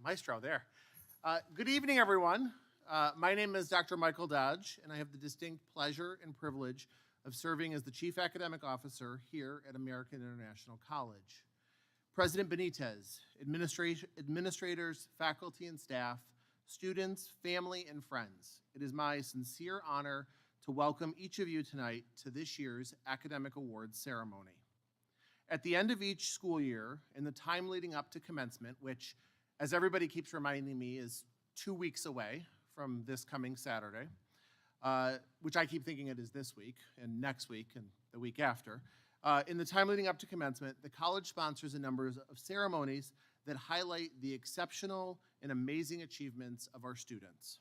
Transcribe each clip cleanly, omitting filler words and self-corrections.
Maestro there. Good evening, everyone. My name is Dr. Michael Dodge, and I have the distinct pleasure and privilege of serving as the Chief Academic Officer here at American International College. President Benitez, administrators, faculty and staff, students, family, and friends, it is my sincere honor to welcome each of you tonight to this year's Academic Awards ceremony. At the end of each school year, in the time leading up to commencement, which, as everybody keeps reminding me, is 2 weeks away from this coming Saturday, which I keep thinking it is this week and next week and the week after. In the time leading up to commencement, the college sponsors a number of ceremonies that highlight the exceptional and amazing achievements of our students.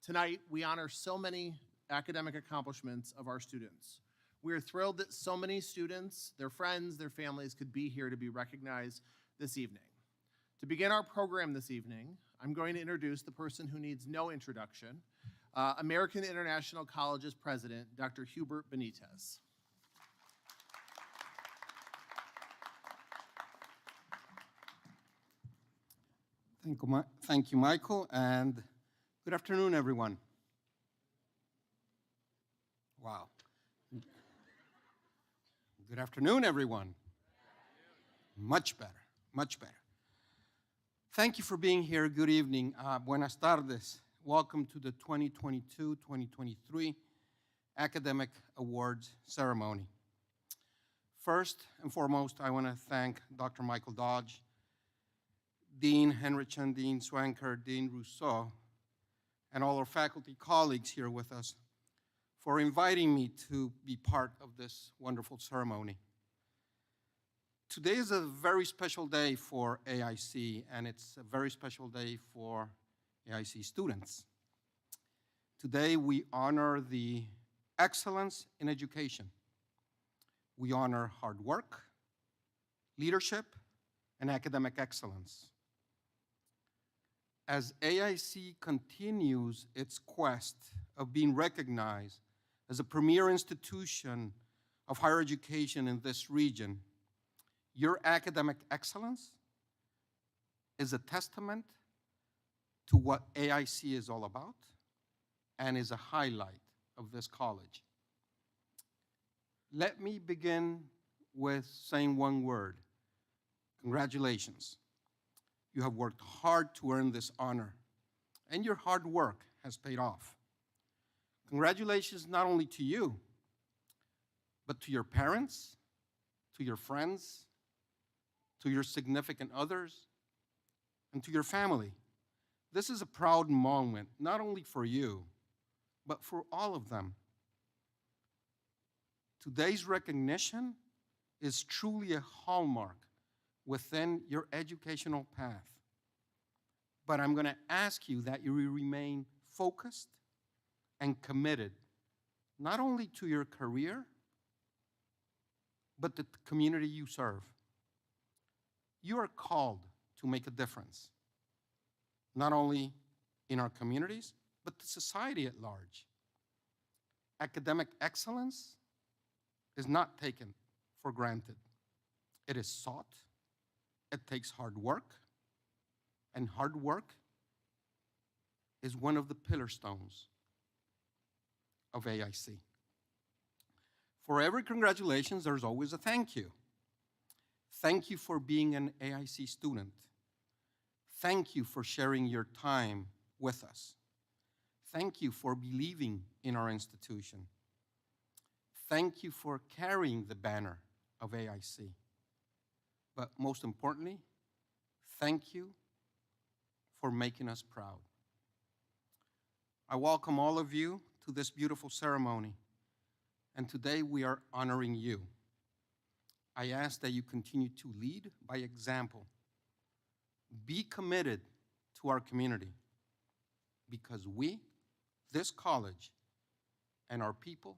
Tonight, we honor so many academic accomplishments of our students. We are thrilled that so many students, their friends, their families could be here to be recognized this evening. To begin our program this evening, I'm going to introduce the person who needs no introduction, American International College's president, Dr. Hubert Benitez. Thank you, Michael, and good afternoon, everyone. Wow. Good afternoon, everyone. Much better, much better. Thank you for being here. Good evening. Buenas tardes. Welcome to the 2022-2023 Academic Awards ceremony. First and foremost, I want to thank Dr. Michael Dodge, Dean Henrichen, Dean Swanker, Dean Rousseau, and all our faculty colleagues here with us for inviting me to be part of this wonderful ceremony. Today is a very special day for AIC, and it's a very special day for AIC students. Today we honor the excellence in education. We honor hard work, leadership, and academic excellence. As AIC continues its quest of being recognized as a premier institution of higher education in this region, your academic excellence is a testament to what AIC is all about and is a highlight of this college. Let me begin with saying one word: congratulations. You have worked hard to earn this honor, and your hard work has paid off. Congratulations not only to you, but to your parents, to your friends, to your significant others, and to your family. This is a proud moment, not only for you, but for all of them. Today's recognition is truly a hallmark within your educational path. But I'm going to ask you that you remain focused and committed, not only to your career, but the community you serve. You are called to make a difference, not only in our communities, but the society at large. Academic excellence is not taken for granted. It is sought. It takes hard work, and hard work is one of the pillar stones of AIC. For every congratulations, there's always a thank you. Thank you for being an AIC student. Thank you for sharing your time with us. Thank you for believing in our institution. Thank you for carrying the banner of AIC. But most importantly, thank you for making us proud. I welcome all of you to this beautiful ceremony, and today we are honoring you. I ask that you continue to lead by example. Be committed to our community, because we, this college, and our people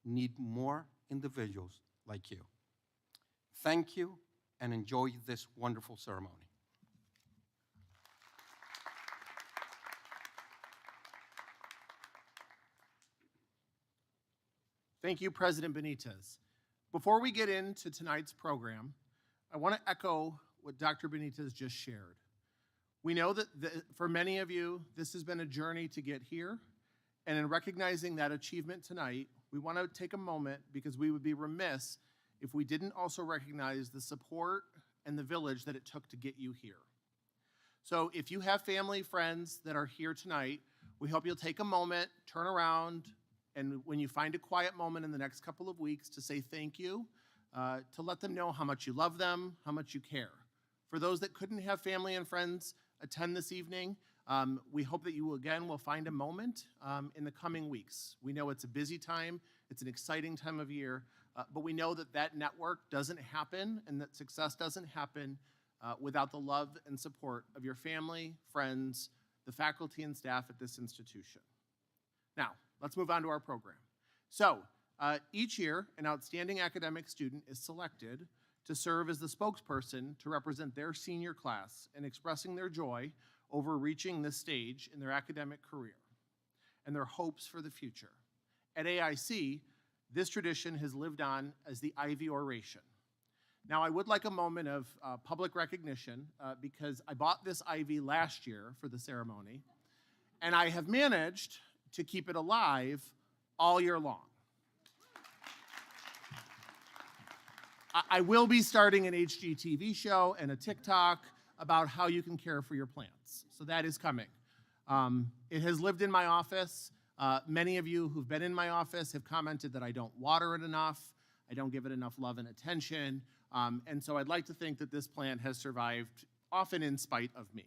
need more individuals like you. Thank you, and enjoy this wonderful ceremony. Thank you, President Benitez. Before we get into tonight's program, I want to echo what Dr. Benitez just shared. We know that for many of you, this has been a journey to get here. And in recognizing that achievement tonight, we want to take a moment because we would be remiss if we didn't also recognize the support and the village that it took to get you here. So if you have family, friends that are here tonight, we hope you'll take a moment, turn around, and when you find a quiet moment in the next couple of weeks to say thank you, to let them know how much you love them, how much you care. For those that couldn't have family and friends attend this evening, we hope that you again will find a moment in the coming weeks. We know it's a busy time, it's an exciting time of year, but we know that that network doesn't happen and that success doesn't happen without the love and support of your family, friends, the faculty and staff at this institution. Now, let's move on to our program. So, each year, an outstanding academic student is selected to serve as the spokesperson to represent their senior class in expressing their joy over reaching this stage in their academic career and their hopes for the future. At AIC, this tradition has lived on as the Ivy Oration. Now, I would like a moment of public recognition because I bought this Ivy last year for the ceremony, and I have managed to keep it alive all year long. I will be starting an HGTV show and a TikTok about how you can care for your plants. So that is coming. It has lived in my office. Many of you who've been in my office have commented that I don't water it enough, I don't give it enough love and attention, and so I'd like to think that this plant has survived often in spite of me,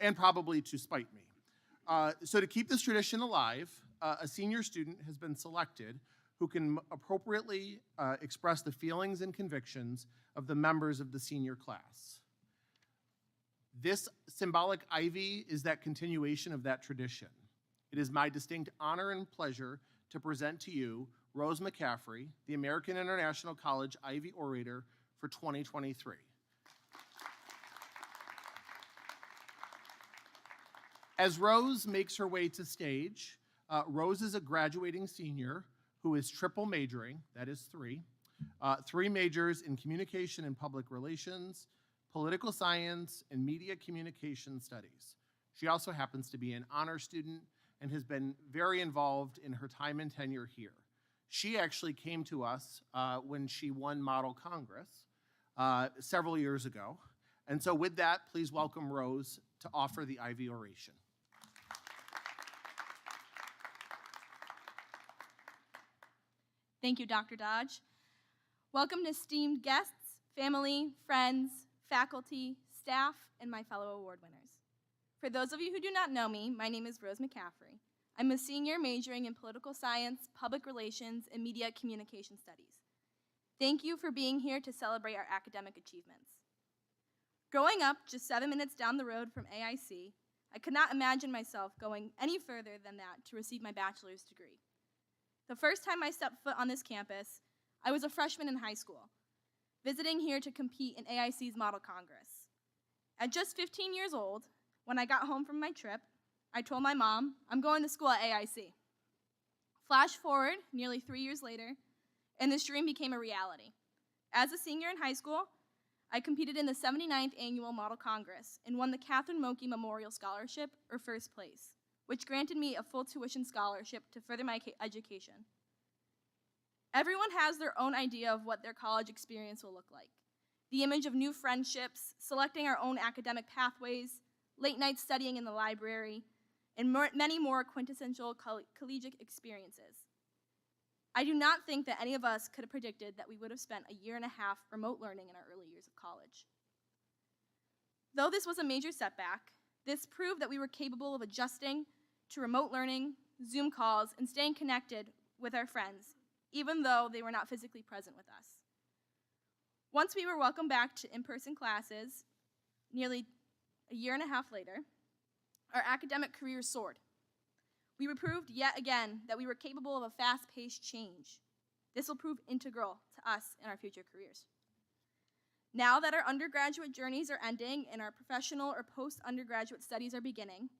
and probably to spite me. So to keep this tradition alive, a senior student has been selected who can appropriately express the feelings and convictions of the members of the senior class. This symbolic ivy is that continuation of that tradition. It is my distinct honor and pleasure to present to you Rose McCaffrey, the American International College Ivy Orator for 2023. As Rose makes her way to stage, Rose is a graduating senior who is triple majoring, that is three majors in communication and public relations, political science, and media communication studies. She also happens to be an honor student and has been very involved in her time and tenure here. She actually came to us when she won Model Congress several years ago. And so with that, please welcome Rose to offer the Ivy Oration. Thank you, Dr. Dodge. Welcome to esteemed guests, family, friends, faculty, staff, and my fellow award winners. For those of you who do not know me, my name is Rose McCaffrey. I'm a senior majoring in political science, public relations, and media communication studies. Thank you for being here to celebrate our academic achievements. Growing up just 7 minutes down the road from AIC, I could not imagine myself going any further than that to receive my bachelor's degree. The first time I stepped foot on this campus, I was a freshman in high school, visiting here to compete in AIC's Model Congress. At just 15 years old, when I got home from my trip, I told my mom, I'm going to school at AIC. Flash forward nearly 3 years later, and this dream became a reality. As a senior in high school, I competed in the 79th Annual Model Congress and won the Catherine Monkey Memorial Scholarship, or first place, which granted me a full tuition scholarship to further my education. Everyone has their own idea of what their college experience will look like. The image of new friendships, selecting our own academic pathways, late night studying in the library, and many more quintessential collegiate experiences. I do not think that any of us could have predicted that we would have spent a year and a half remote learning in our early years of college. Though this was a major setback, this proved that we were capable of adjusting to remote learning, Zoom calls, and staying connected with our friends, even though they were not physically present with us. Once we were welcomed back to in-person classes, nearly a year and a half later, our academic careers soared. We proved yet again that we were capable of a fast-paced change. This will prove integral to us in our future careers. Now that our undergraduate journeys are ending and our professional or post-undergraduate studies are beginning,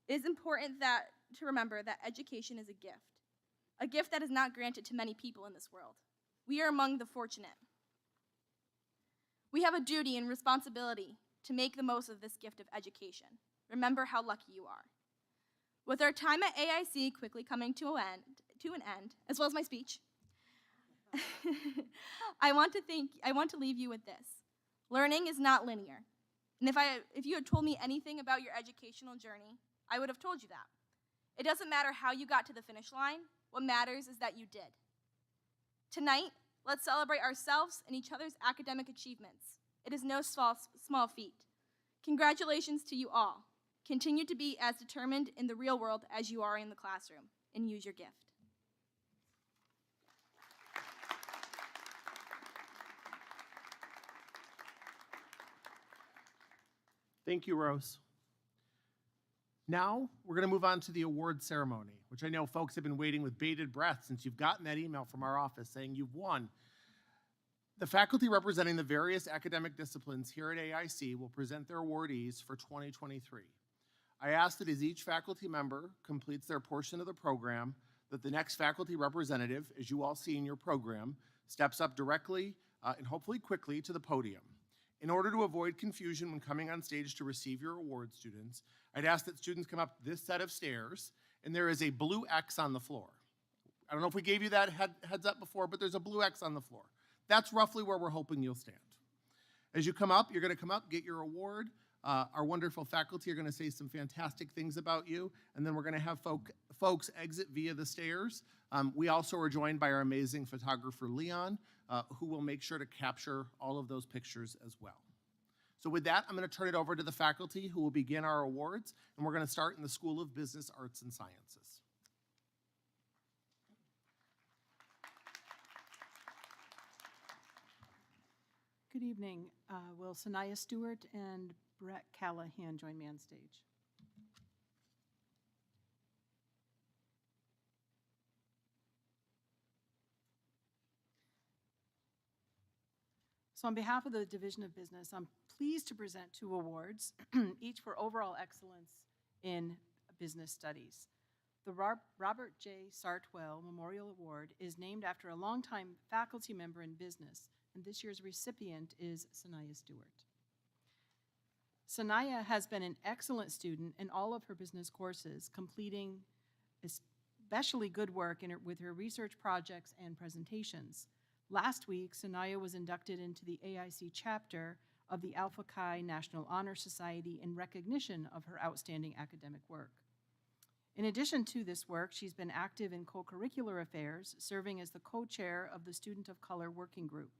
it is important to remember that education is a gift that is not granted to many people in this world. We are among the fortunate. We have a duty and responsibility to make the most of this gift of education. Remember how lucky you are. With our time at AIC quickly coming to an end, as well as my speech, I want to leave you with this. Learning is not linear. And if you had told me anything about your educational journey, I would have told you that. It doesn't matter how you got to the finish line. What matters is that you did. Tonight, let's celebrate ourselves and each other's academic achievements. It is no small feat. Congratulations to you all. Continue to be as determined in the real world as you are in the classroom, and use your gift. Thank you, Rose. Now, we're going to move on to the award ceremony, which I know folks have been waiting with bated breath since you've gotten that email from our office saying you've won. The faculty representing the various academic disciplines here at AIC will present their awardees for 2023. I ask that as each faculty member completes their portion of the program, that the next faculty representative, as you all see in your program, steps up directly and hopefully quickly to the podium. In order to avoid confusion when coming on stage to receive your award, students, I'd ask that students come up this set of stairs, and there is a blue X on the floor. I don't know if we gave you that heads up before, but there's a blue X on the floor. That's roughly where we're hoping you'll stand. As you come up, you're going to come up, get your award. Our wonderful faculty are going to say some fantastic things about you, and then we're going to have folks exit via the stairs. We also are joined by our amazing photographer, Leon, who will make sure to capture all of those pictures as well. So with that, I'm going to turn it over to the faculty who will begin our awards, and we're going to start in the School of Business, Arts, and Sciences. Good evening. Will Sanaya Stewart and Brett Callahan join me on stage? So on behalf of the Division of Business, I'm pleased to present 2 awards, each for overall excellence in business studies. The Robert J. Sartwell Memorial Award is named after a longtime faculty member in business, and this year's recipient is Sanaya Stewart. Sanaya has been an excellent student in all of her business courses, completing especially good work with her research projects and presentations. Last week, Sanaya was inducted into the AIC chapter of the Alpha Chi National Honor Society in recognition of her outstanding academic work. In addition to this work, she's been active in co-curricular affairs, serving as the co-chair of the Student of Color Working Group.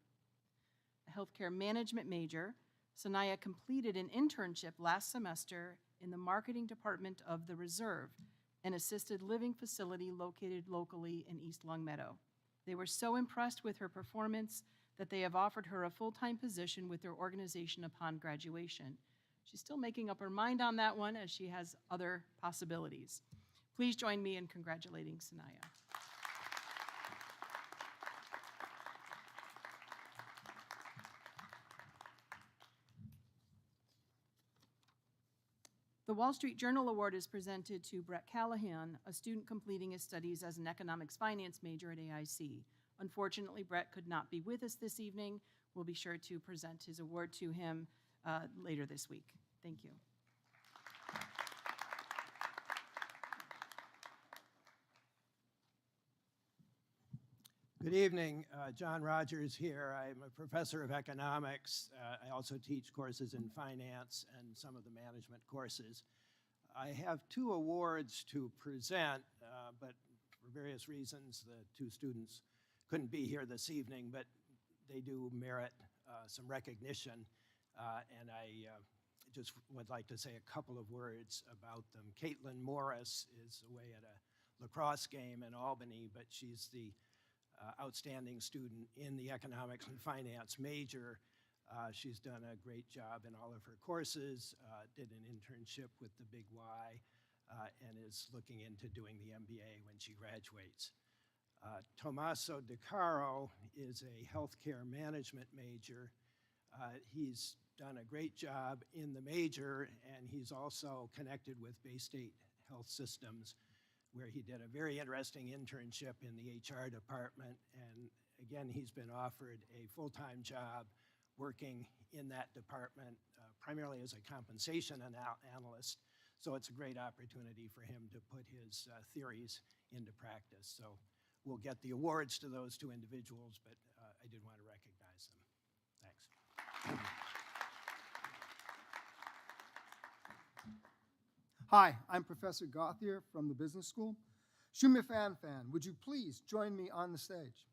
A healthcare management major, Sanaya completed an internship last semester in the marketing department of The Reserve, an assisted living facility located locally in East Longmeadow. They were so impressed with her performance that they have offered her a full-time position with their organization upon graduation. She's still making up her mind on that one as she has other possibilities. Please join me in congratulating Sanaya. The Wall Street Journal Award is presented to Brett Callahan, a student completing his studies as an economics finance major at AIC. Unfortunately, Brett could not be with us this evening. We'll be sure to present his award to him later this week. Thank you. Good evening. John Rogers here. I'm a professor of economics. I also teach courses in finance and some of the management courses. I have 2 awards to present, but for various reasons, the 2 students couldn't be here this evening, but they do merit some recognition, and I just would like to say a couple of words about them. Caitlin Morris is away at a lacrosse game in Albany, but she's the outstanding student in the economics and finance major. She's done a great job in all of her courses, did an internship with the Big Y, and is looking into doing the MBA when she graduates. Tommaso De Caro is a healthcare management major. He's done a great job in the major, and he's also connected with Bay State Health Systems, where he did a very interesting internship in the HR department. And again, he's been offered a full-time job working in that department, primarily as a compensation analyst. So it's a great opportunity for him to put his theories into practice. So we'll get the awards to those two individuals, but I did want to recognize them. Thanks. Hi, I'm Professor Gothier from the Business School. Shumya Fan, would you please join me on the stage?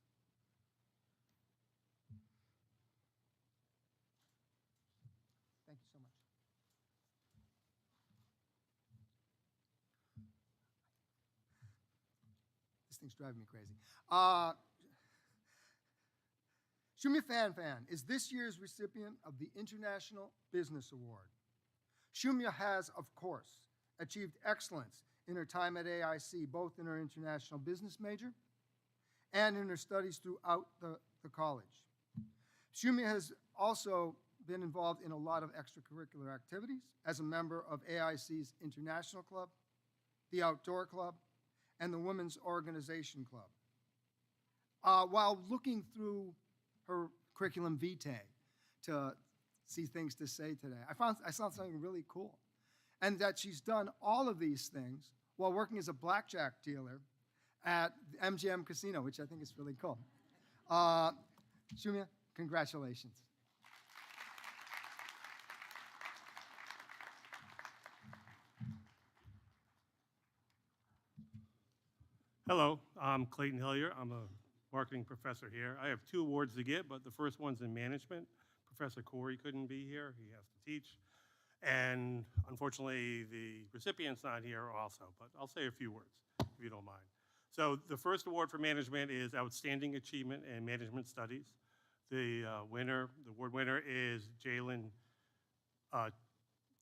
Thank you so much. This thing's driving me crazy. Shumya Fan is this year's recipient of the International Business Award. Shumya has, of course, achieved excellence in her time at AIC, both in her international business major and in her studies throughout the college. Shumya has also been involved in a lot of extracurricular activities as a member of AIC's International Club, the Outdoor Club, and the Women's Organization Club. While looking through her curriculum vitae to see things to say today, I saw something really cool, and that she's done all of these things while working as a blackjack dealer at MGM Casino, which I think is really cool. Shumya, congratulations. Hello, I'm Clayton Hillier. I'm a marketing professor here. I have 2 awards to give, but the first one's in management. Professor Corey couldn't be here. He has to teach. And unfortunately, the recipient's not here also, but I'll say a few words, if you don't mind. So the first award for management is Outstanding Achievement in Management Studies. The award winner is Jalen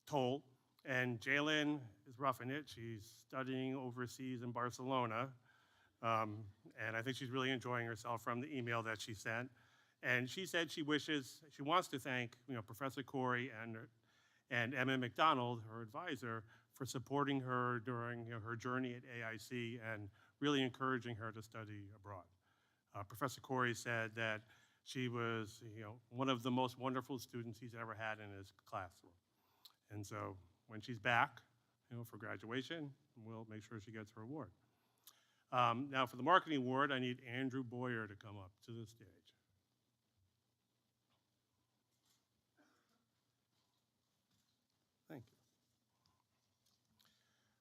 Toll. And Jalen is roughing it. She's studying overseas in Barcelona. And I think she's really enjoying herself from the email that she sent. And she said she wants to thank Professor Corey and Emma McDonald, her advisor, for supporting her during her journey at AIC and really encouraging her to study abroad. Professor Corey said that she was one of the most wonderful students he's ever had in his classroom. And so when she's back for graduation, we'll make sure she gets her award. Now for the marketing award, I need Andrew Boyer to come up to the stage. Thank you.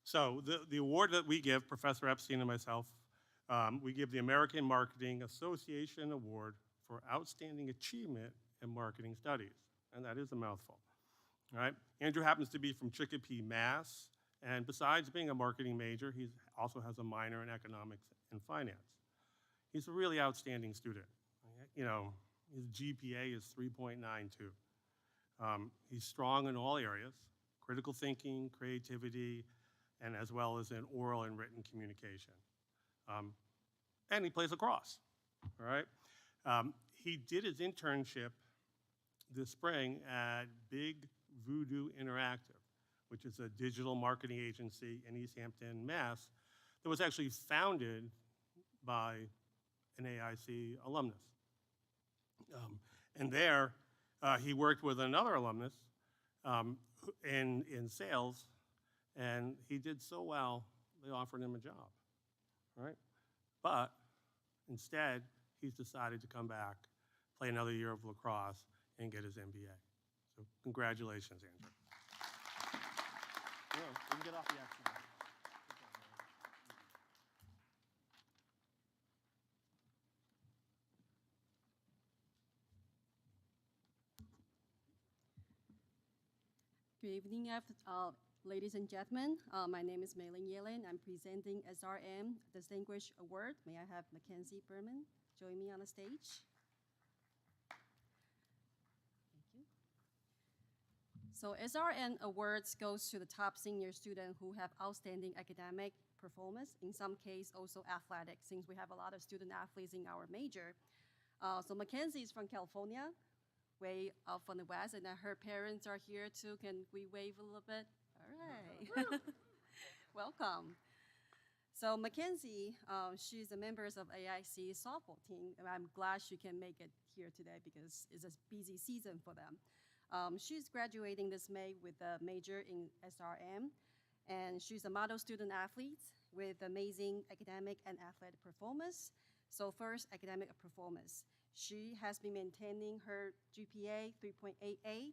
So the award that we give, Professor Epstein and myself, we give the American Marketing Association Award for Outstanding Achievement in Marketing Studies, and that is a mouthful. All right? Andrew happens to be from Chicopee, Mass., and besides being a marketing major, he also has a minor in economics and finance. He's a really outstanding student. His GPA is 3.92. He's strong in all areas, critical thinking, creativity, and as well as in oral and written communication. And he plays lacrosse, all right? He did his internship this spring at Big Voodoo Interactive, which is a digital marketing agency in East Hampton, Mass, that was actually founded by an AIC alumnus. And there, he worked with another alumnus in sales, and he did so well, they offered him a job, right? But instead, he's decided to come back, play another year of lacrosse, and get his MBA. So congratulations, Andrew. You can get off the action. Good evening, ladies and gentlemen. My name is Mei-Ling Yelin. I'm presenting SRM Distinguished Award. May I have Mackenzie Berman join me on the stage? Thank you. So SRM Awards goes to the top senior student who have outstanding academic performance, in some case also athletics, since we have a lot of student athletes in our major. So Mackenzie is from California, way up from the west, and her parents are here too. Can we wave a little bit? All right. Welcome. So Mackenzie, she's a member of AIC softball team, and I'm glad she can make it here today because it's a busy season for them. She's graduating this May with a major in SRM, and she's a model student athlete with amazing academic and athletic performance. So first, academic performance. She has been maintaining her GPA 3.88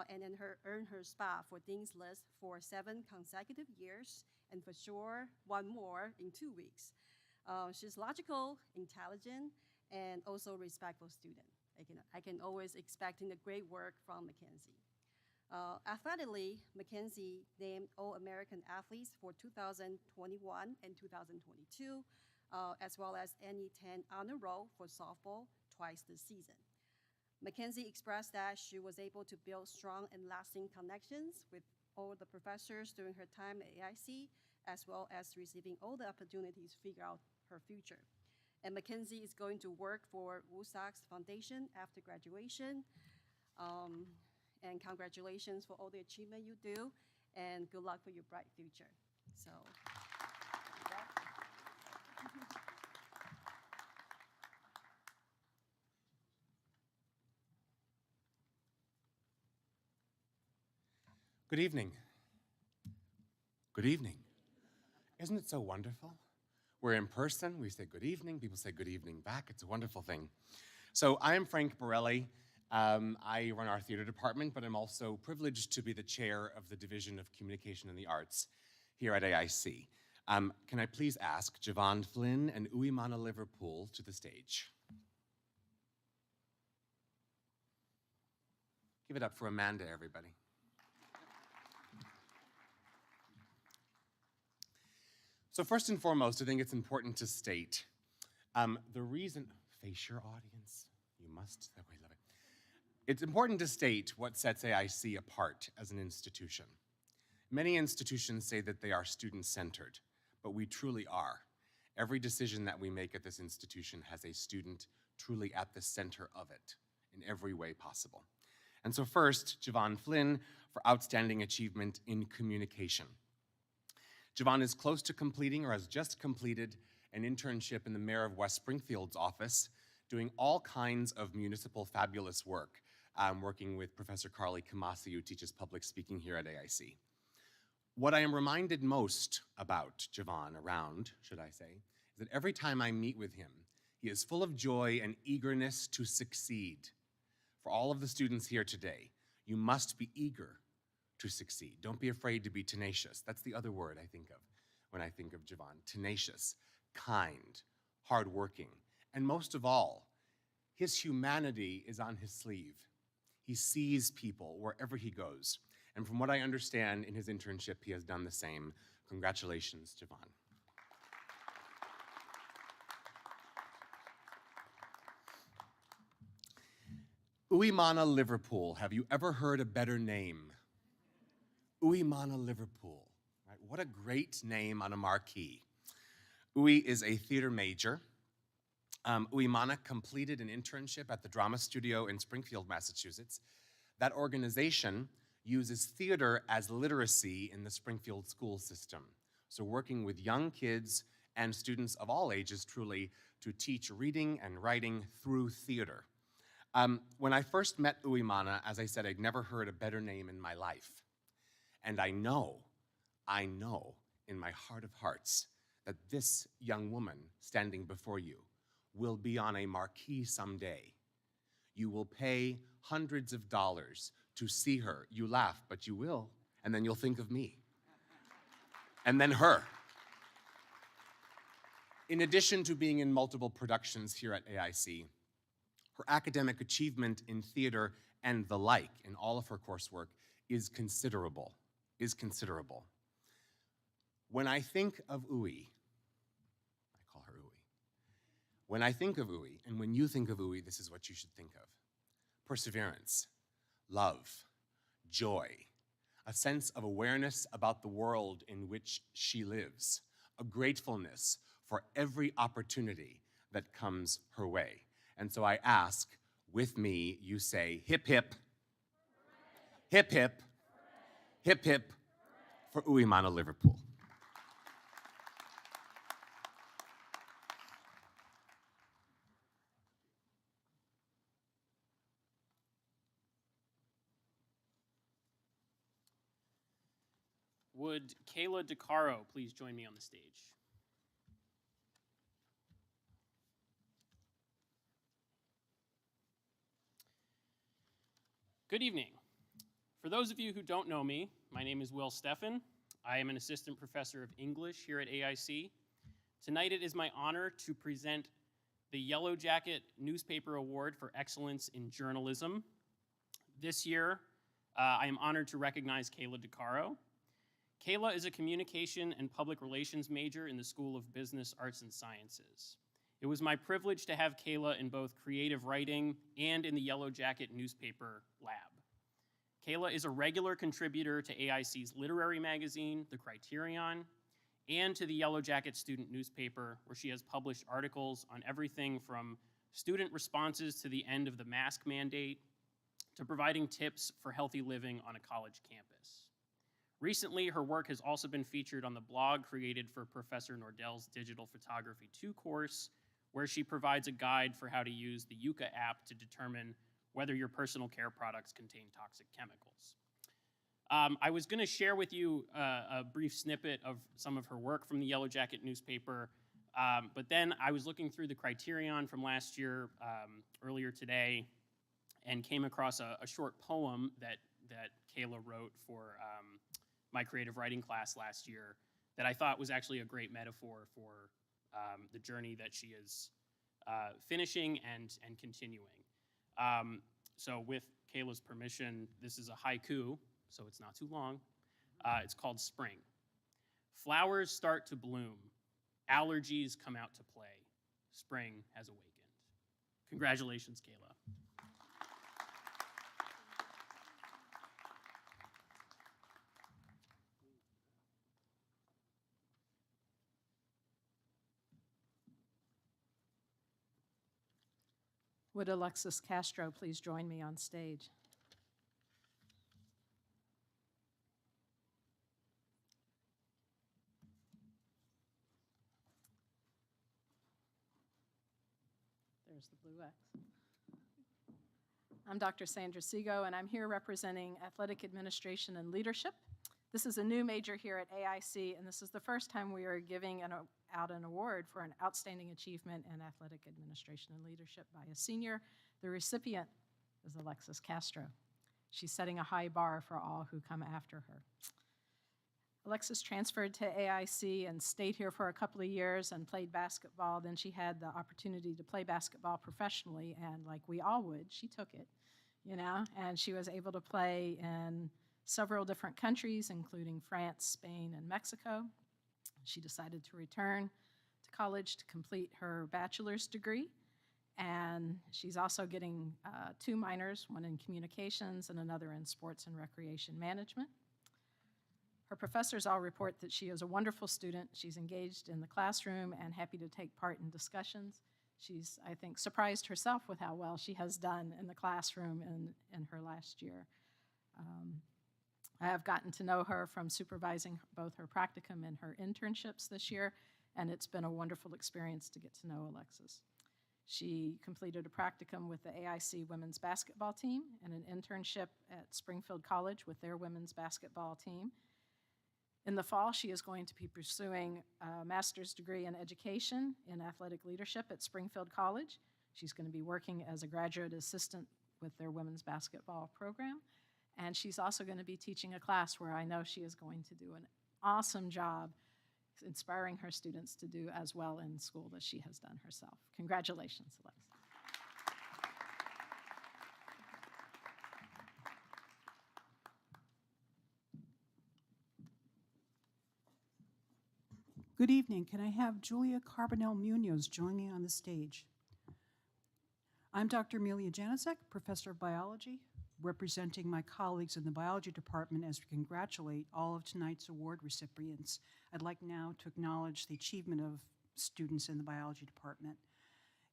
and then earned her spot for Dean's List for 7 consecutive years, and for sure, one more in 2 weeks. She's logical, intelligent, and also respectful student. I can always expecting the great work from Mackenzie. Athletically, Mackenzie named All-American athletes for 2021 and 2022, as well as NE10 honor roll for softball twice this season. Mackenzie expressed that she was able to build strong and lasting connections with all the professors during her time at AIC, as well as receiving all the opportunities to figure out her future. And Mackenzie is going to work for Woosaks Foundation after graduation. And congratulations for all the achievement you do, and good luck for your bright future. So, with that. Good evening. Good evening. Isn't it so wonderful? We're in person, we say good evening, people say good evening back. It's a wonderful thing. So I am Frank Borelli. I run our theater department, but I'm also privileged to be the chair of the Division of Communication and the Arts here at AIC. Can I please ask Javon Flynn and Uimana Liverpool to the stage? Give it up for Amanda, everybody. So first and foremost, I think it's important to state the reason, face your audience, you must, that way, love it. It's important to state what sets AIC apart as an institution. Many institutions say that they are student-centered, but we truly are. Every decision that we make at this institution has a student truly at the center of it in every way possible. And so first, Javon Flynn for outstanding achievement in communication. Javon is close to completing or has just completed an internship in the Mayor of West Springfield's office, doing all kinds of municipal fabulous work, working with Professor Carly Kamasi, who teaches public speaking here at AIC. What I am reminded most about Javon should I say, is that every time I meet with him, he is full of joy and eagerness to succeed. For all of the students here today, you must be eager to succeed. Don't be afraid to be tenacious. That's the other word I think of when I think of Javon. Tenacious, kind, hardworking, and most of all, his humanity is on his sleeve. He sees people wherever he goes. And from what I understand in his internship, he has done the same. Congratulations, Javon. Uimana Liverpool. Have you ever heard a better name? Uimana Liverpool. Right? What a great name on a marquee. Ui is a theater major. Uimana completed an internship at the Drama Studio in Springfield, Massachusetts. That organization uses theater as literacy in the Springfield school system. So working with young kids and students of all ages, truly, to teach reading and writing through theater. When I first met Uimana, as I said, I'd never heard a better name in my life. And I know in my heart of hearts that this young woman standing before you will be on a marquee someday. You will pay hundreds of dollars to see her. You laugh, but you will, and then you'll think of me. And then her. In addition to being in multiple productions here at AIC, her academic achievement in theater and the like in all of her coursework is considerable. When I think of Ui, I call her Ui. When I think of Ui, and when you think of Ui, this is what you should think of. Perseverance, love, joy, a sense of awareness about the world in which she lives, a gratefulness for every opportunity that comes her way. And so I ask, with me, you say, hip, hip, hip, hip, hip, hip, for Uimana Liverpool. Would Kayla DeCaro please join me on the stage? Good evening. For those of you who don't know me, my name is Will Steffen. I am an assistant professor of English here at AIC. Tonight it is my honor to present the Yellow Jacket Newspaper Award for Excellence in Journalism. This year, I am honored to recognize Kayla DeCaro. Kayla is a communication and public relations major in the School of Business, Arts, and Sciences. It was my privilege to have Kayla in both creative writing and in the Yellow Jacket newspaper lab. Kayla is a regular contributor to AIC's literary magazine, The Criterion, and to the Yellow Jacket student newspaper, where she has published articles on everything from student responses to the end of the mask mandate to providing tips for healthy living on a college campus. Recently, her work has also been featured on the blog created for Professor Nordell's Digital Photography 2 course, where she provides a guide for how to use the Yucca app to determine whether your personal care products contain toxic chemicals. I was going to share with you a brief snippet of some of her work from the Yellow Jacket newspaper, but then I was looking through the Criterion from last year, earlier today, and came across a short poem that Kayla wrote for my creative writing class last year that I thought was actually a great metaphor for the journey that she is finishing and continuing. So with Kayla's permission, this is a haiku, so it's not too long. It's called Spring. Flowers start to bloom. Allergies come out to play. Spring has awakened. Congratulations, Kayla. Would Alexis Castro please join me on stage? There's the blue X. I'm Dr. Sandra Sego, and I'm here representing Athletic Administration and Leadership. This is a new major here at AIC, and this is the first time we are giving out an award for an outstanding achievement in athletic administration and leadership by a senior. The recipient is Alexis Castro. She's setting a high bar for all who come after her. Alexis transferred to AIC and stayed here for a couple of years and played basketball. Then she had the opportunity to play basketball professionally, and like we all would, she took it, you know, and she was able to play in several different countries, including France, Spain, and Mexico. She decided to return to college to complete her bachelor's degree, and she's also getting 2 minors, one in communications and another in sports and recreation management. Her professors all report that she is a wonderful student. She's engaged in the classroom and happy to take part in discussions. She's, I think, surprised herself with how well she has done in the classroom in her last year. I have gotten to know her from supervising both her practicum and her internships this year, and it's been a wonderful experience to get to know Alexis. She completed a practicum with the AIC women's basketball team and an internship at Springfield College with their women's basketball team. In the fall, she is going to be pursuing a master's degree in education in athletic leadership at Springfield College. She's going to be working as a graduate assistant with their women's basketball program. And she's also going to be teaching a class where I know she is going to do an awesome job inspiring her students to do as well in school as she has done herself. Congratulations, Alexis. Good evening. Can I have Julia Carbonell Munoz join me on the stage? I'm Dr. Amelia Janicek, Professor of Biology, representing my colleagues in the Biology Department as we congratulate all of tonight's award recipients. I'd like now to acknowledge the achievement of students in the Biology Department.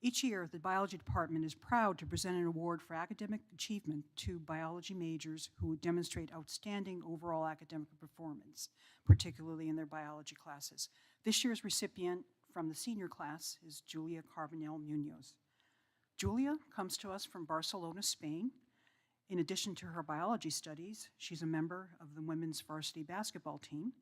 Each year, the Biology Department is proud to present an award for academic achievement to biology majors who demonstrate outstanding overall academic performance, particularly in their biology classes. This year's recipient from the senior class is Julia Carbonell Munoz. Julia comes to us from Barcelona, Spain, In addition to her biology studies, she's a member of the women's varsity basketball team.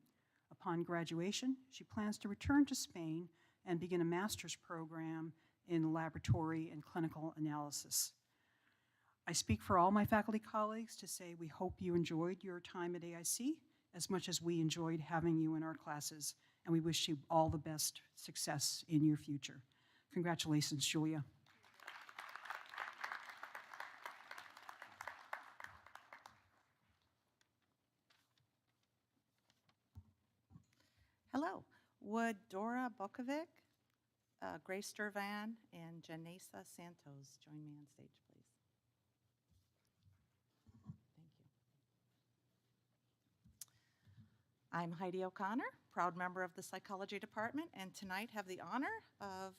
Upon graduation, she plans to return to Spain and begin a master's program in laboratory and clinical analysis. I speak for all my faculty colleagues to say we hope you enjoyed your time at AIC as much as we enjoyed having you in our classes, and we wish you all the best success in your future. Congratulations, Julia. Hello. Would Dora Bokovic, Grace Durvan, and Janesa Santos join me on stage, please? Thank you. I'm Heidi O'Connor, proud member of the Psychology Department, and tonight have the honor of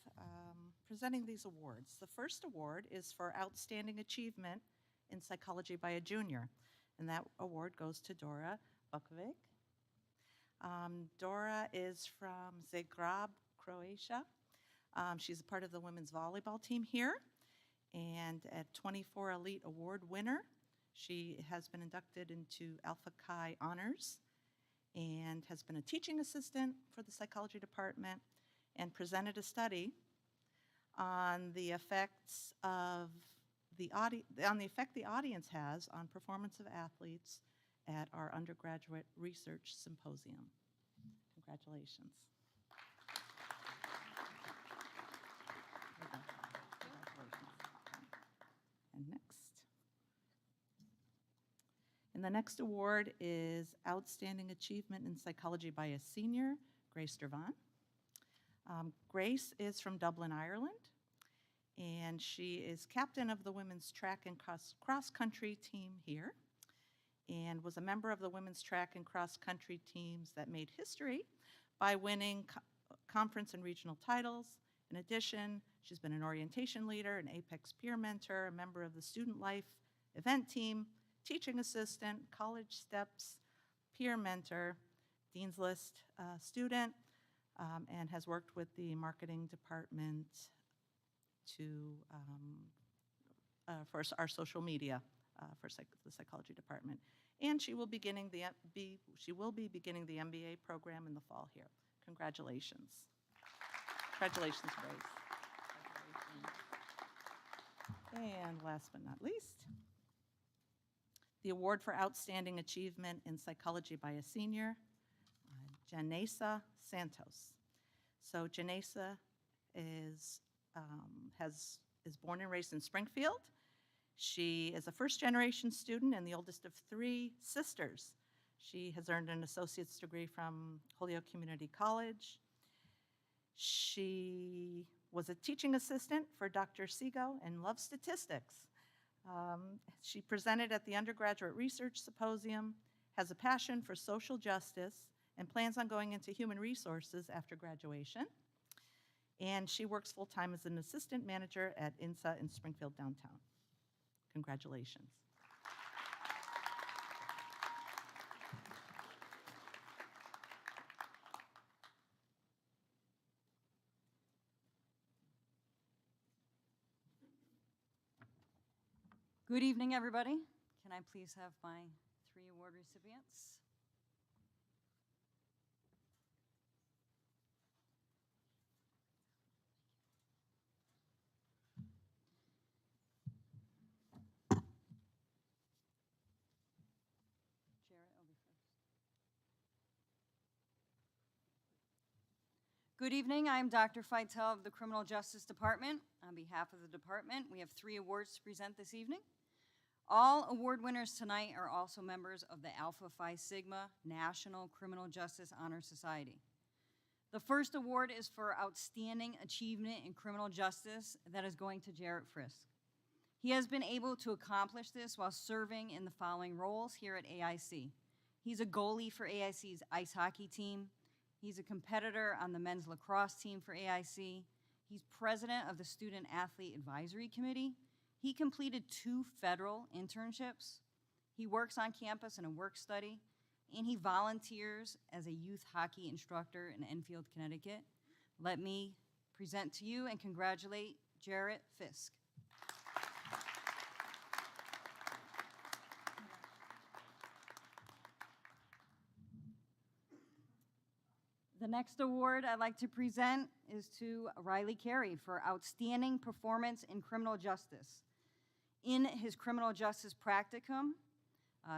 presenting these awards. The first award is for Outstanding Achievement in Psychology by a Junior, and that award goes to Dora Bokovic. Dora is from Zagreb, Croatia. She's a part of the women's volleyball team here, and a 24 Elite Award winner. She has been inducted into Alpha Chi Honors and has been a teaching assistant for the psychology department and presented a study on the effects of the effect the audience has on performance of athletes at our undergraduate research symposium. Congratulations. And next. And the next award is Outstanding Achievement in Psychology by a Senior, Grace Durvan. Grace is from Dublin, Ireland, and she is captain of the women's track and cross-country team here, and was a member of the women's track and cross-country teams that made history by winning conference and regional titles. In addition, she's been an orientation leader, an Apex peer mentor, a member of the student life event team, teaching assistant, college steps, peer mentor, Dean's List student, and has worked with the marketing department for our social media for the psychology department. And she will be beginning the MBA program in the fall here. Congratulations. Congratulations, Grace. Congratulations. And last but not least, the award for Outstanding Achievement in Psychology by a Senior, Janesa Santos. So Janesa is born and raised in Springfield. She is a first-generation student and the oldest of 3 sisters. She has earned an associate's degree from Holyoke Community College. She was a teaching assistant for Dr. Sego and loves statistics. She presented at the Undergraduate Research Symposium, has a passion for social justice, and plans on going into human resources after graduation. And she works full-time as an assistant manager at INSA in Springfield downtown. Congratulations. Good evening, everybody. Can I please have my 3 award recipients? Jarrett, I'll be first. Good evening. I'm Dr. Feitel of the Criminal Justice Department. On behalf of the department, we have 3 awards to present this evening. All award winners tonight are also members of the Alpha Phi Sigma National Criminal Justice Honor Society. The first award is for Outstanding Achievement in Criminal Justice that is going to Jarrett Frisk. He has been able to accomplish this while serving in the following roles here at AIC. He's a goalie for AIC's ice hockey team. He's a competitor on the men's lacrosse team for AIC. He's president of the Student Athlete Advisory Committee. He completed 2 federal internships. He works on campus in a work study, and he volunteers as a youth hockey instructor in Enfield, Connecticut. Let me present to you and congratulate Jarrett Fisk. The next award I'd like to present is to Riley Carey for outstanding performance in criminal justice. In his criminal justice practicum,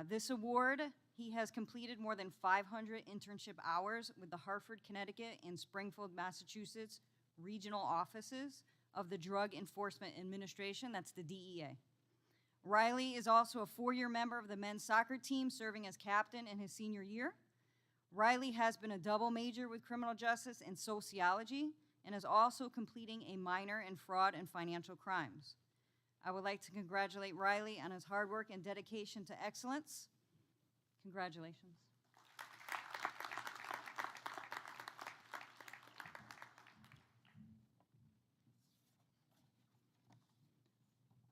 this award, he has completed more than 500 internship hours with the Hartford, Connecticut and Springfield, Massachusetts regional offices of the Drug Enforcement Administration, that's the DEA. Riley is also a 4-year member of the men's soccer team, serving as captain in his senior year. Riley has been a double major with criminal justice and sociology and is also completing a minor in fraud and financial crimes. I would like to congratulate Riley on his hard work and dedication to excellence. Congratulations.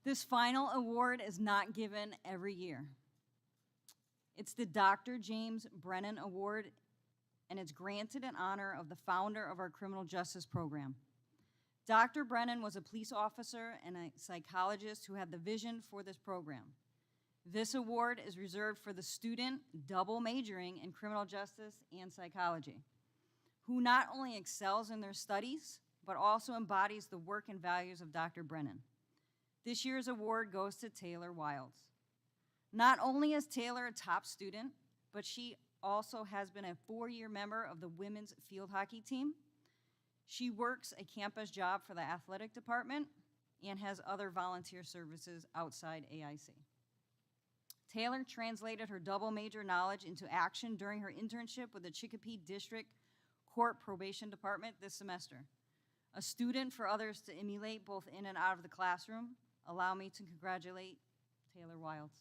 This final award is not given every year. It's the Dr. James Brennan Award, and it's granted in honor of the founder of our criminal justice program. Dr. Brennan was a police officer and a psychologist who had the vision for this program. This award is reserved for the student double majoring in criminal justice and psychology, who not only excels in their studies, but also embodies the work and values of Dr. Brennan. This year's award goes to Taylor Wilds. Not only is Taylor a top student, but she also has been a 4-year member of the women's field hockey team. She works a campus job for the athletic department and has other volunteer services outside AIC. Taylor translated her double major knowledge into action during her internship with the Chicopee District Court Probation Department this semester. A student for others to emulate both in and out of the classroom. Allow me to congratulate Taylor Wilds.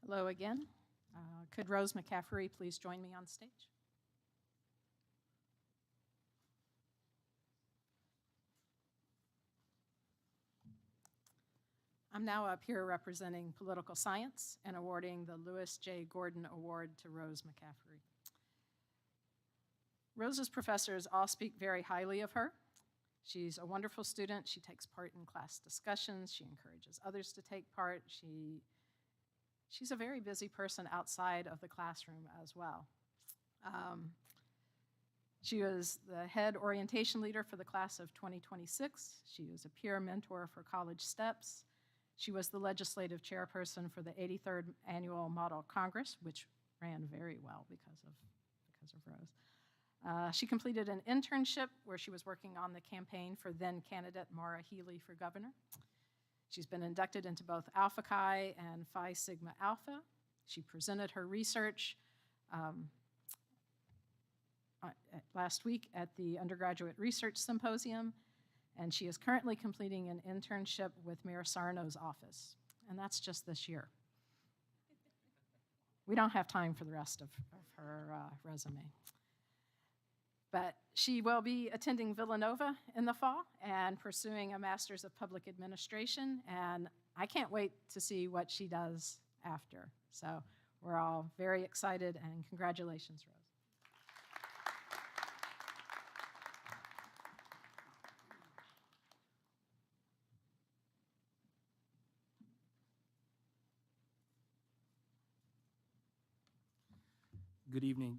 Hello again. Could Rose McCaffrey please join me on stage? I'm now up here representing political science and awarding the Lewis J. Gordon Award to Rose McCaffrey. Rose's professors all speak very highly of her. She's a wonderful student. She takes part in class discussions. She encourages others to take part. She's a very busy person outside of the classroom as well. She was the head orientation leader for the class of 2026. She was a peer mentor for College Steps. She was the legislative chairperson for the 83rd Annual Model Congress, which ran very well because of Rose. She completed an internship where she was working on the campaign for then candidate Maura Healey for governor. She's been inducted into both Alpha Chi and Phi Sigma Alpha. She presented her research last week at the Undergraduate Research Symposium, and she is currently completing an internship with Mayor Sarno's office, and that's just this year. We don't have time for the rest of her resume. But she will be attending Villanova in the fall and pursuing a Master's of Public Administration, and I can't wait to see what she does after. So we're all very excited, and congratulations, Rose. Good evening.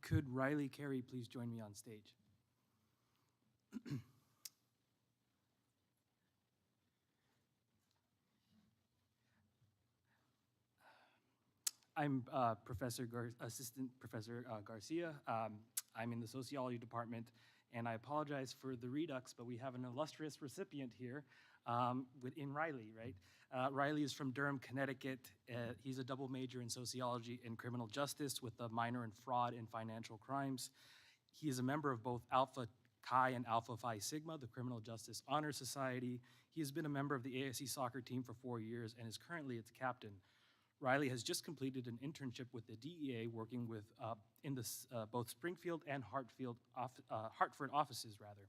Could Riley Carey please join me on stage? I'm Assistant Professor Garcia. I'm in the sociology department, and I apologize for the redux, but we have an illustrious recipient here in Riley, right? Riley is from Durham, Connecticut. He's a double major in sociology and criminal justice with a minor in fraud and financial crimes. He is a member of both Alpha Chi and Alpha Phi Sigma, the Criminal Justice Honor Society. He has been a member of the AIC soccer team for 4 years and is currently its captain. Riley has just completed an internship with the DEA working with both Springfield and Hartford offices, rather.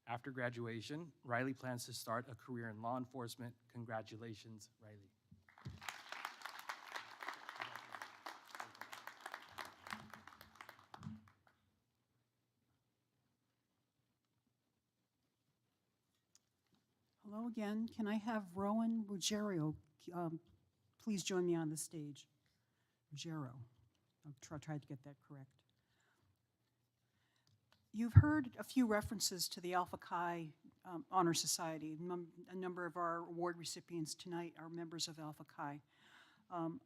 After graduation, Riley plans to start a career in law enforcement. Congratulations, Riley. again. Can I have Rowan Ruggiero please join me on the stage? Ruggiero. I'll try to get that correct. You've heard a few references to the Alpha Chi Honor Society. A number of our award recipients tonight are members of Alpha Chi.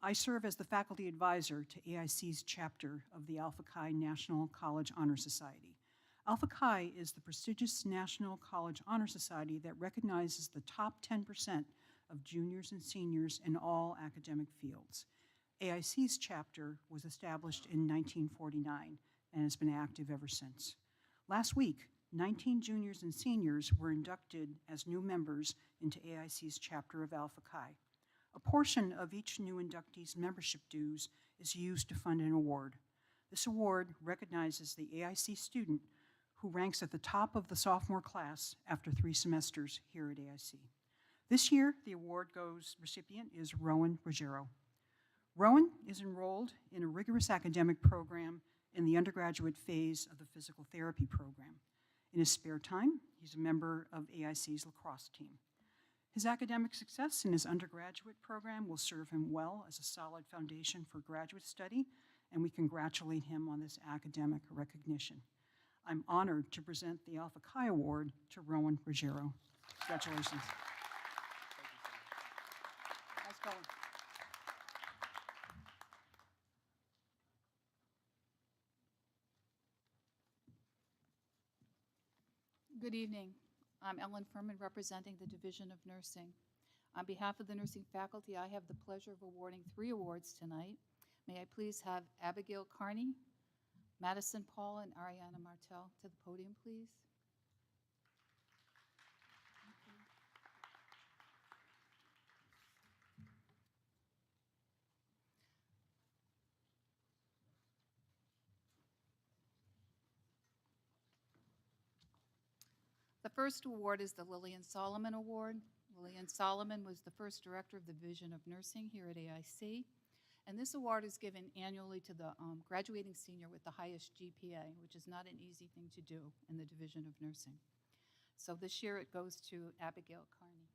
I serve as the faculty advisor to AIC's chapter of the Alpha Chi National College Honor Society. Alpha Chi is the prestigious National College Honor Society that recognizes the top 10% of juniors and seniors in all academic fields. AIC's chapter was established in 1949 and has been active ever since. Last week, 19 juniors and seniors were inducted as new members into AIC's chapter of Alpha Chi. A portion of each new inductee's membership dues is used to fund an award. This award recognizes the AIC student who ranks at the top of the sophomore class after 3 semesters here at AIC. This year, the award recipient is Rowan Ruggiero. Rowan is enrolled in a rigorous academic program in the undergraduate phase of the physical therapy program. In his spare time, he's a member of AIC's lacrosse team. His academic success in his undergraduate program will serve him well as a solid foundation for graduate study, and we congratulate him on this academic recognition. I'm honored to present the Alpha Chi Award to Rowan Ruggiero. Congratulations. Nice going. Good evening. I'm Ellen Furman, representing the Division of Nursing. On behalf of the nursing faculty, I have the pleasure of awarding 3 awards tonight. May I please have Abigail Carney, Madison Paul, and Ariana Martel to the podium, please. The first award is the Lillian Solomon Award. Lillian Solomon was the first director of the Division of Nursing here at AIC. And this award is given annually to the graduating senior with the highest GPA, which is not an easy thing to do in the Division of Nursing. So this year it goes to Abigail Carney.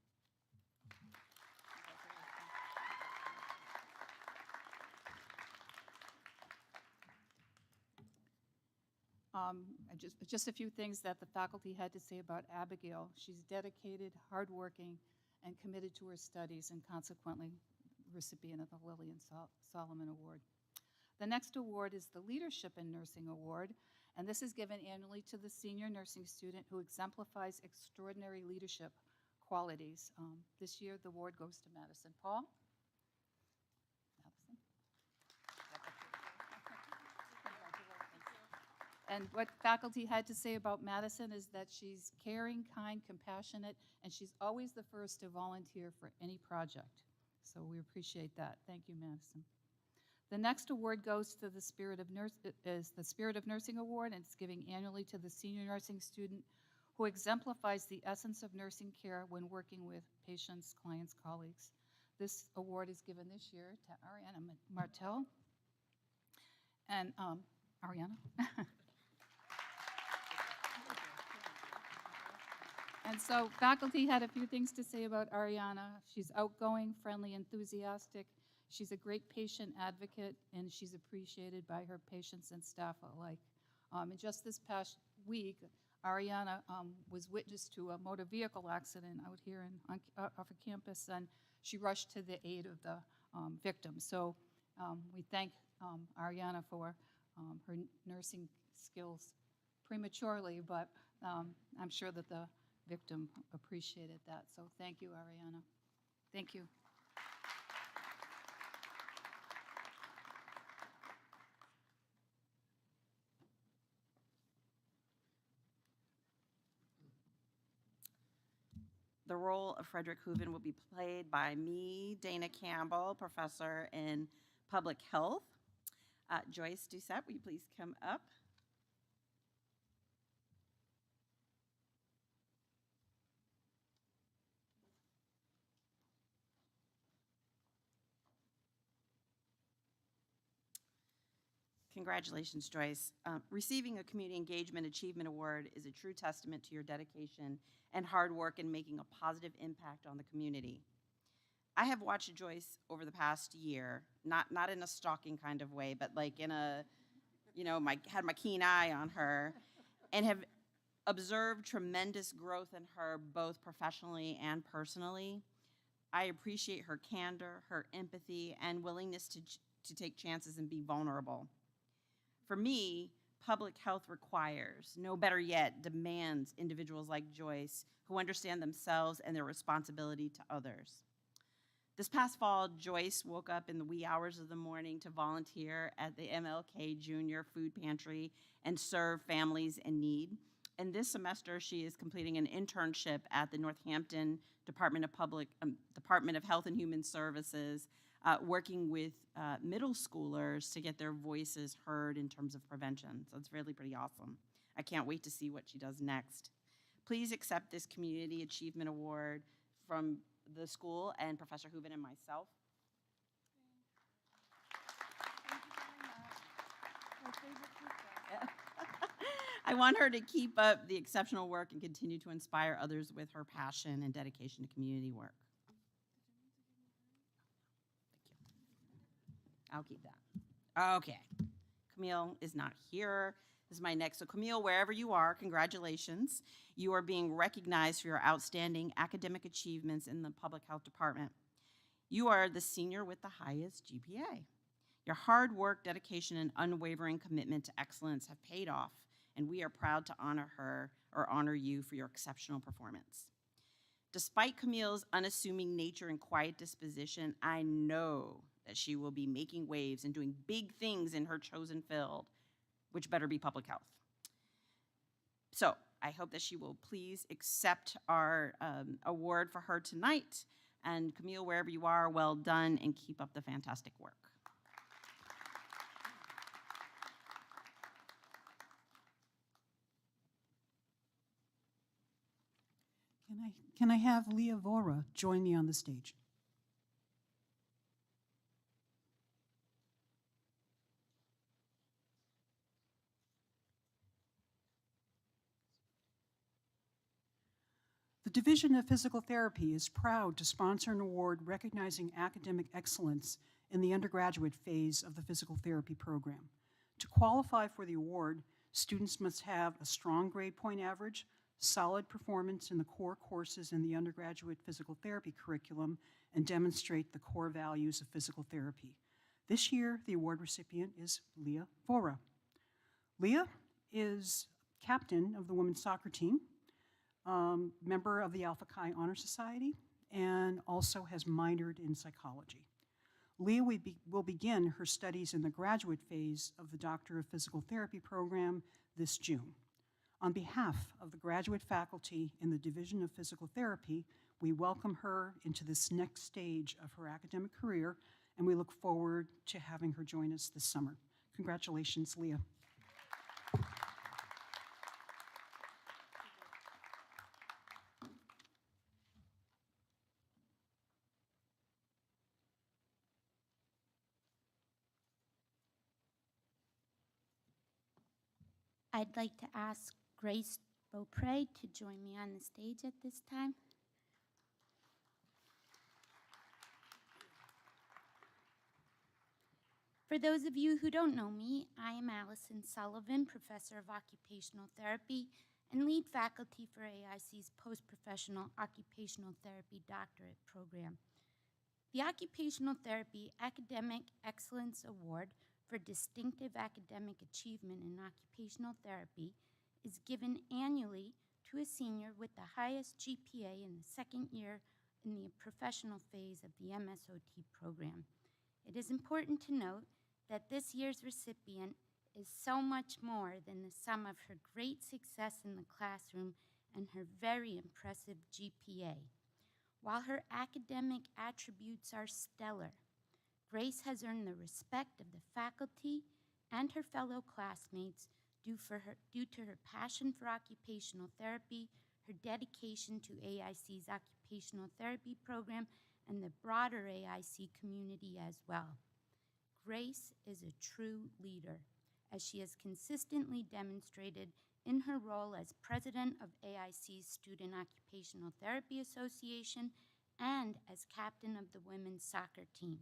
Just a few things that the faculty had to say about Abigail. She's dedicated, hardworking, and committed to her studies, and consequently recipient of the Lillian Solomon Award. The next award is the Leadership in Nursing Award, and this is given annually to the senior nursing student who exemplifies extraordinary leadership qualities. This year, the award goes to Madison Paul. And what faculty had to say about Madison is that she's caring, kind, compassionate, and she's always the first to volunteer for any project. So we appreciate that. Thank you, Madison. The next award goes to the Spirit of Nursing Award, and it's given annually to the senior nursing student who exemplifies the essence of nursing care when working with patients, clients, colleagues. This award is given this year to Ariana Martel. And Ariana? And so faculty had a few things to say about Ariana. She's outgoing, friendly, enthusiastic. She's a great patient advocate, and she's appreciated by her patients and staff alike. And just this past week, Ariana was witness to a motor vehicle accident out here off of campus, and she rushed to the aid of the victim. So we thank Ariana for her nursing skills prematurely, but I'm sure that the victim appreciated that. So thank you, Ariana. Thank you. The role of Frederick Hooven will be played by me, Dana Campbell, professor in public health. Joyce Doucette, will you please come up? Congratulations, Joyce. Receiving a Community Engagement Achievement Award is a true testament to your dedication and hard work in making a positive impact on the community. I have watched Joyce over the past year, not in a stalking kind of way, but like in a, had my keen eye on her, and have observed tremendous growth in her both professionally and personally. I appreciate her candor, her empathy, and willingness to take chances and be vulnerable. For me, public health requires, no better yet, demands individuals like Joyce who understand themselves and their responsibility to others. This past fall, Joyce woke up in the wee hours of the morning to volunteer at the MLK Junior Food Pantry and serve families in need. And this semester, she is completing an internship at the Northampton Department of Health and Human Services, working with middle schoolers to get their voices heard in terms of prevention. So it's really pretty awesome. I can't wait to see what she does next. Please accept this Community Achievement Award from the school and Professor Hooven and myself. I want her to keep up the exceptional work and continue to inspire others with her passion and dedication to community work. Thank you. I'll keep that. Okay. Camille is not here. This is my next. So Camille, wherever you are, congratulations. You are being recognized for your outstanding academic achievements in the public health department. You are the senior with the highest GPA. Your hard work, dedication, and unwavering commitment to excellence have paid off, and we are proud to honor you for your exceptional performance. Despite Camille's unassuming nature and quiet disposition, I know that she will be making waves and doing big things in her chosen field, which better be public health. So I hope that she will please accept our award for her tonight. And Camille, wherever you are, well done, and keep up the fantastic work. Can I have Leah Vora join me on the stage? The Division of Physical Therapy is proud to sponsor an award recognizing academic excellence in the undergraduate phase of the physical therapy program. To qualify for the award, students must have a strong grade point average, solid performance in the core courses in the undergraduate physical therapy curriculum, and demonstrate the core values of physical therapy. This year, the award recipient is Leah Vora. Leah is captain of the women's soccer team, member of the Alpha Chi Honor Society, and also has minored in psychology. Leah will begin her studies in the graduate phase of the Doctor of Physical Therapy program this June. On behalf of the graduate faculty in the Division of Physical Therapy, we welcome her into this next stage of her academic career, and we look forward to having her join us this summer. Congratulations, Leah. I'd like to ask Grace Beaupre to join me on the stage at this time. For those of you who don't know me, I am Allison Sullivan, Professor of Occupational Therapy and lead faculty for AIC's Post-Professional Occupational Therapy Doctorate Program. The Occupational Therapy Academic Excellence Award for Distinctive Academic Achievement in Occupational Therapy is given annually to a senior with the highest GPA in the second year in the professional phase of the MSOT program. It is important to note that this year's recipient is so much more than the sum of her great success in the classroom and her very impressive GPA. While her academic attributes are stellar, Grace has earned the respect of the faculty and her fellow classmates due to her passion for occupational therapy, her dedication to AIC's occupational therapy program, and the broader AIC community as well. Grace is a true leader. as she has consistently demonstrated in her role as president of AIC's Student Occupational Therapy Association and as captain of the women's soccer team.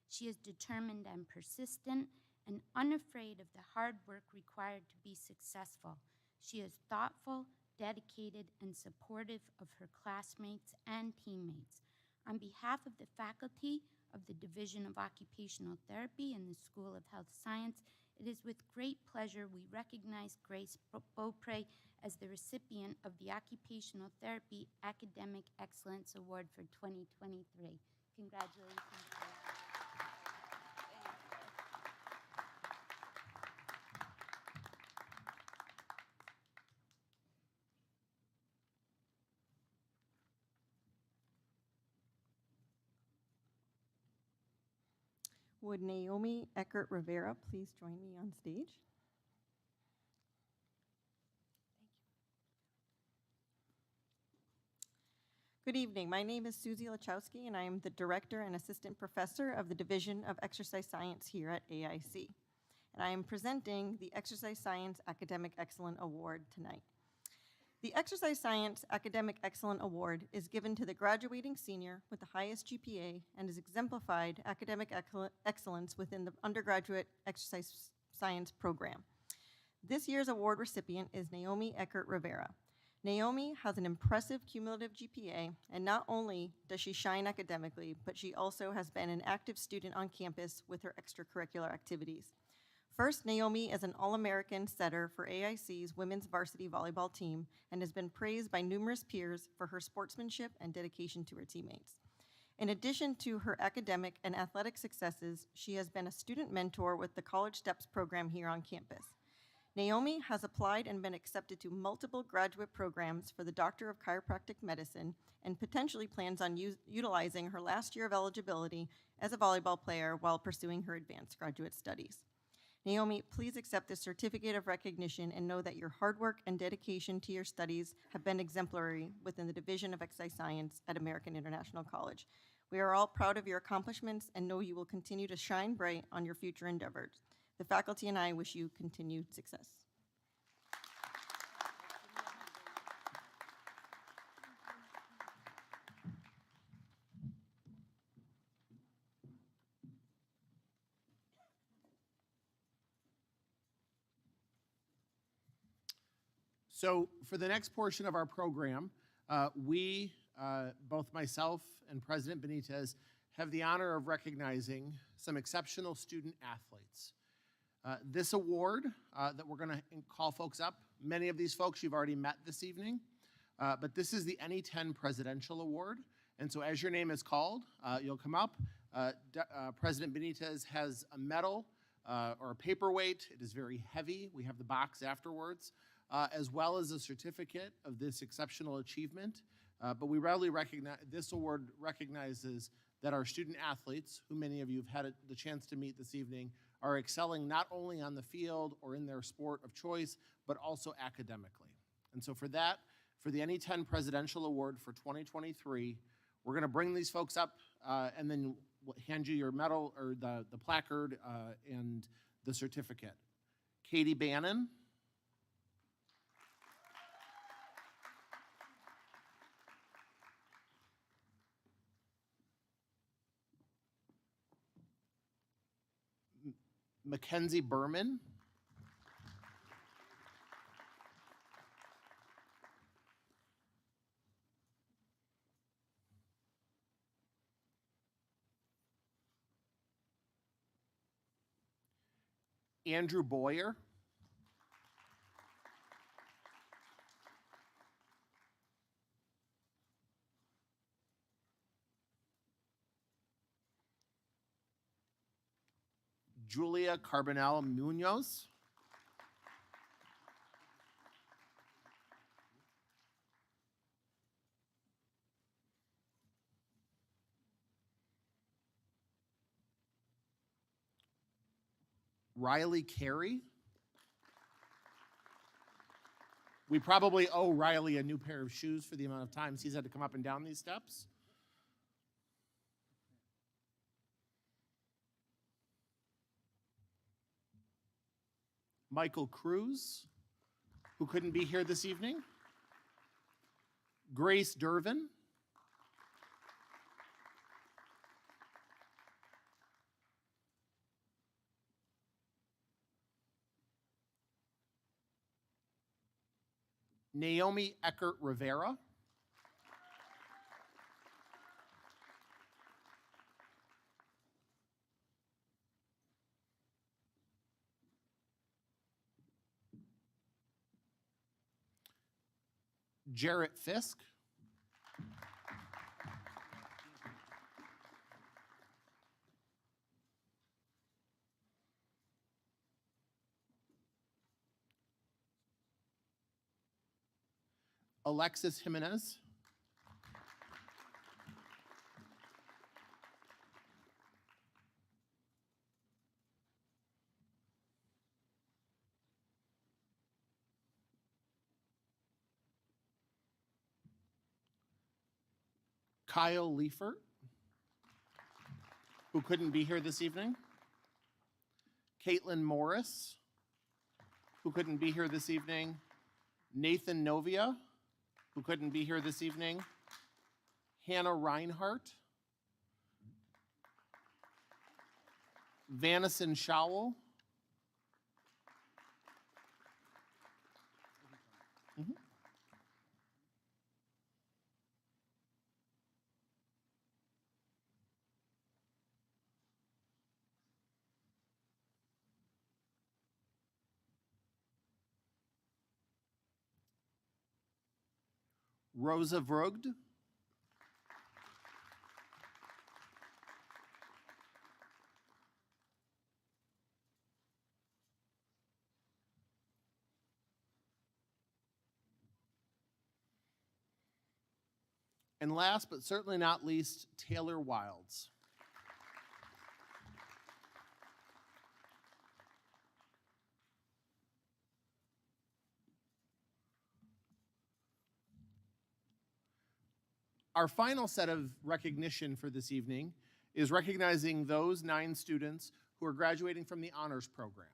She is determined and persistent and unafraid of the hard work required to be successful. She is thoughtful, dedicated, and supportive of her classmates and teammates. On behalf of the faculty of the Division of Occupational Therapy in the School of Health Science, it is with great pleasure we recognize Grace Beaupre as the recipient of the Occupational Therapy Academic Excellence Award for 2023. Congratulations, Grace. Would Naomi Eckert Rivera please join me on stage? Good evening. My name is Susie Lachowski, and I am the Director and Assistant Professor of the Division of Exercise Science here at AIC. And I am presenting the Exercise Science Academic Excellence Award tonight. The Exercise Science Academic Excellence Award is given to the graduating senior with the highest GPA and has exemplified academic excellence within the undergraduate exercise science program. This year's award recipient is Naomi Eckert Rivera. Naomi has an impressive cumulative GPA, and not only does she shine academically, but she also has been an active student on campus with her extracurricular activities. First, Naomi is an All-American setter for AIC's women's varsity volleyball team and has been praised by numerous peers for her sportsmanship and dedication to her teammates. In addition to her academic and athletic successes, she has been a student mentor with the College Steps program here on campus. Naomi has applied and been accepted to multiple graduate programs for the Doctor of Chiropractic Medicine and potentially plans on utilizing her last year of eligibility as a volleyball player while pursuing her advanced graduate studies. Naomi, please accept this certificate of recognition and know that your hard work and dedication to your studies have been exemplary within the Division of Exercise Science at American International College. We are all proud of your accomplishments and know you will continue to shine bright on your future endeavors. The faculty and I wish you continued success. So for the next portion of our program, both myself and President Benitez, have the honor of recognizing some exceptional student athletes. This award that we're going to call folks up, many of these folks you've already met this evening, but this is the NE10 Presidential Award. And so as your name is called, you'll come up. President Benitez has a medal or a paperweight. It is very heavy. We have the box afterwards. As well as a certificate of this exceptional achievement. But we rarely recognize, this award recognizes that our student athletes, who many of you have had the chance to meet this evening, are excelling not only on the field or in their sport of choice, but also academically. And so for that, for the NE10 Presidential Award for 2023, we're gonna bring these folks up and then we'll hand you your medal or the placard and the certificate. Katie Bannon. Mackenzie Berman. Andrew Boyer. Julia Carbonell Munoz. Riley Carey. We probably owe Riley a new pair of shoes for the amount of times he's had to come up and down these steps. Michael Cruz, who couldn't be here this evening, Grace Dervin, Naomi Eckert Rivera, Jarrett Fisk, Alexis Jimenez, Kyle Liefert, who couldn't be here this evening, Caitlin Morris, who couldn't be here this evening, Nathan Novia, who couldn't be here this evening, Hannah Reinhart, Vanison Showell, Rosa Vrogd, and last but certainly not least, Taylor Wilds. Our final set of recognition for this evening is recognizing those 9 students who are graduating from the honors program.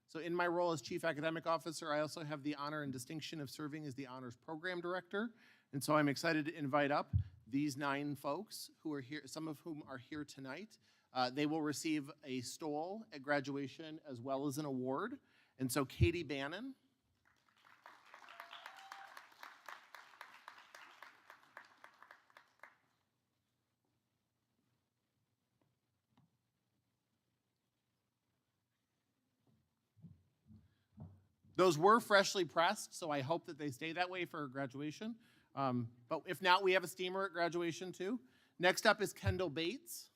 So in my role as Chief Academic Officer, I also have the honor and distinction of serving as the honors program director. And so I'm excited to invite up these 9 folks who are here, some of whom are here tonight. They will receive a stole at graduation as well as an award. And so Katie Bannon, those were freshly pressed, so I hope that they stay that way for graduation. But if not, we have a steamer at graduation too. Next up is Kendall Bates.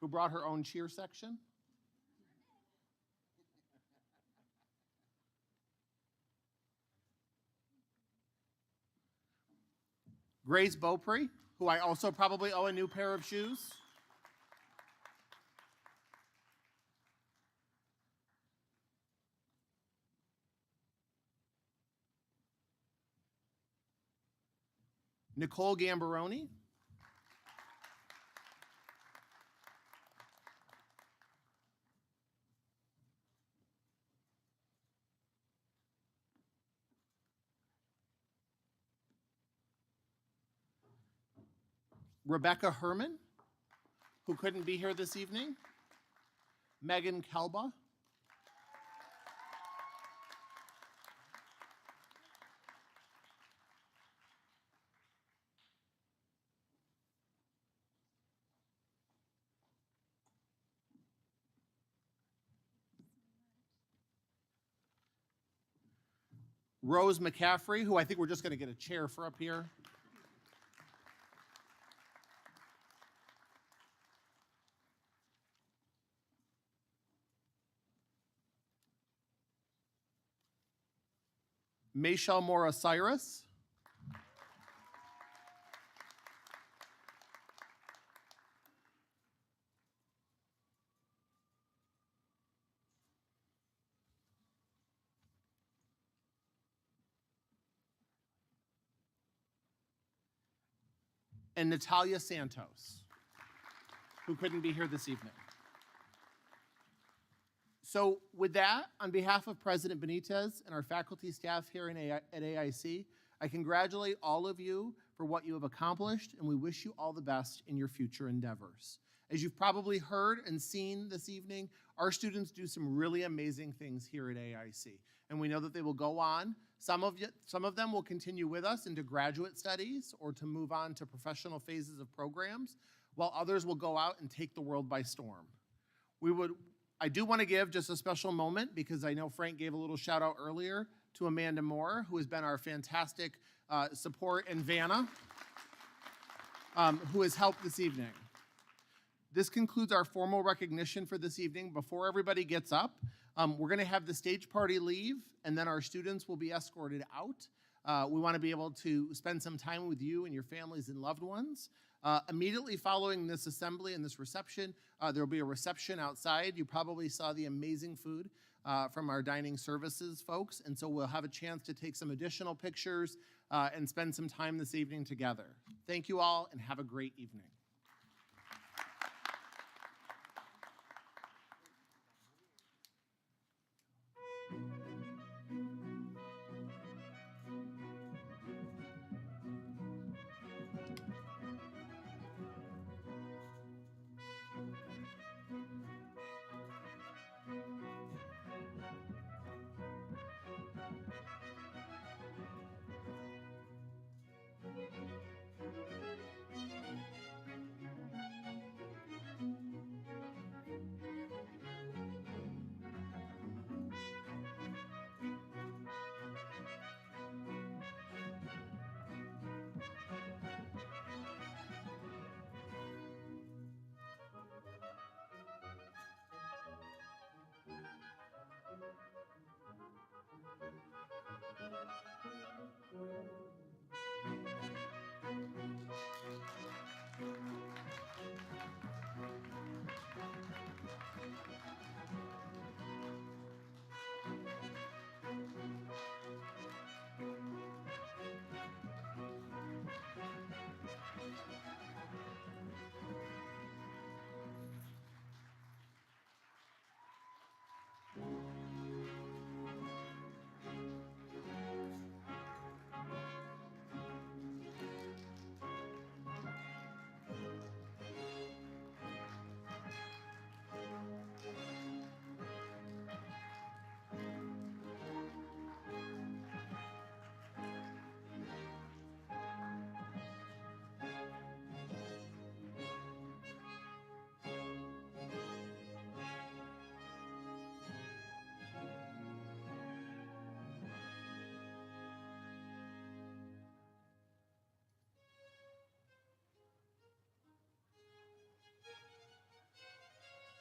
Who brought her own cheer section. Grace Beaupre, who I also probably owe a new pair of shoes. Nicole Gambaroni. Rebecca Herman, who couldn't be here this evening. Megan Kelba. Rose McCaffrey, who I think we're just going to get a chair for up here. Mayshel Mora Cyrus. And Natalia Santos. who couldn't be here this evening. So with that, on behalf of President Benitez and our faculty staff here at AIC, I congratulate all of you for what you have accomplished, and we wish you all the best in your future endeavors. As you've probably heard and seen this evening, our students do some really amazing things here at AIC, and we know that they will go on. Some of them will continue with us into graduate studies or to move on to professional phases of programs, while others will go out and take the world by storm. I do want to give just a special moment, because I know Frank gave a little shout out earlier to Amanda Moore, who has been our fantastic support, and Vanna, who has helped this evening. This concludes our formal recognition for this evening. Before everybody gets up, we're going to have the stage party leave, and then our students will be escorted out. We want to be able to spend some time with you and your families and loved ones. Immediately following this assembly and this reception, there will be a reception outside. You probably saw the amazing food from our dining services folks, and so we'll have a chance to take some additional pictures and spend some time this evening together. Thank you all, and have a great evening. Thank you.